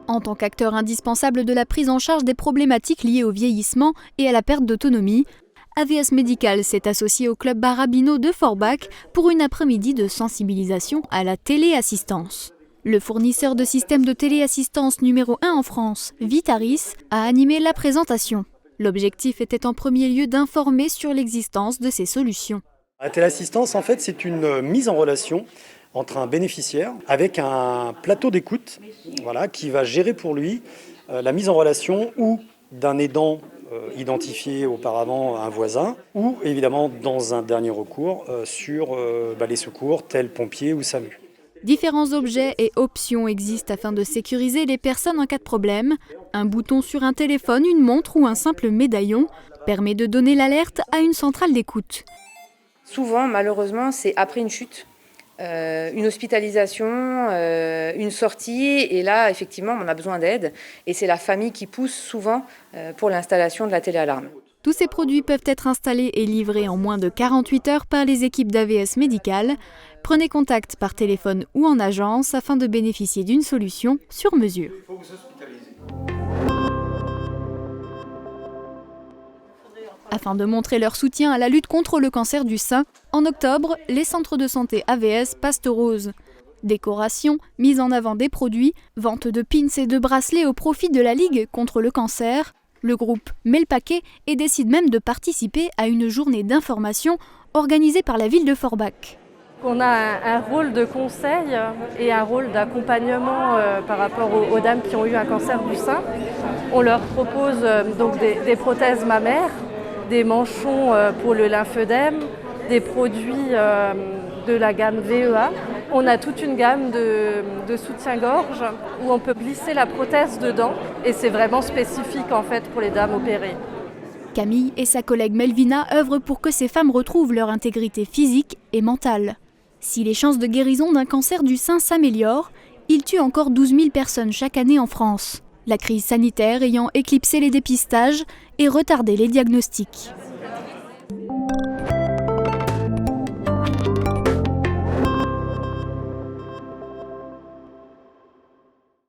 En tant qu'acteur indispensable de la prise en charge des problématiques liées au vieillissement et à la perte d'autonomie, AVS Médical s'est associé au club Barabino de Forbach pour une après-midi de sensibilisation à la téléassistance. Le fournisseur de systèmes de téléassistance numéro 1 en France, Vitaris, a animé la présentation. L'objectif était en premier lieu d'informer sur l'existence de ces solutions. La téléassistance, en fait, c'est une mise en relation entre un bénéficiaire avec un plateau d'écoute, qui va gérer pour lui la mise en relation ou d'un aidant identifié auparavant un voisin, ou évidemment dans un dernier recours sur les secours tels pompiers ou SAMU. Différents objets et options existent afin de sécuriser les personnes en cas de problème. Un bouton sur un téléphone, une montre ou un simple médaillon permet de donner l'alerte à une centrale d'écoute. Souvent, malheureusement, c'est après une chute. Une hospitalisation, une sortie, et là, effectivement, on a besoin d'aide. Et c'est la famille qui pousse souvent pour l'installation de la téléalarme. Tous ces produits peuvent être installés et livrés en moins de 48 heures par les équipes d'AVS Médical. Prenez contact par téléphone ou en agence afin de bénéficier d'une solution sur mesure. Afin de montrer leur soutien à la lutte contre le cancer du sein, en octobre, les centres de santé AVS passent au rose. Décoration, mise en avant des produits, vente de pins et de bracelets au profit de la Ligue contre le cancer. Le groupe met le paquet et décide même de participer à une journée d'information organisée par la ville de Forbach. On a un rôle de conseil et un rôle d'accompagnement par rapport aux dames qui ont eu un cancer du sein. On leur propose donc des prothèses mammaires, des manchons pour le lymphœdème, des produits de la gamme VEA. On a toute une gamme de soutien-gorge où on peut glisser la prothèse dedans et c'est vraiment spécifique en fait pour les dames opérées. Camille et sa collègue Melvina œuvrent pour que ces femmes retrouvent leur intégrité physique et mentale. Si les chances de guérison d'un cancer du sein s'améliorent, il tue encore 12 000 personnes chaque année en France. La crise sanitaire ayant éclipsé les dépistages et retardé les diagnostics.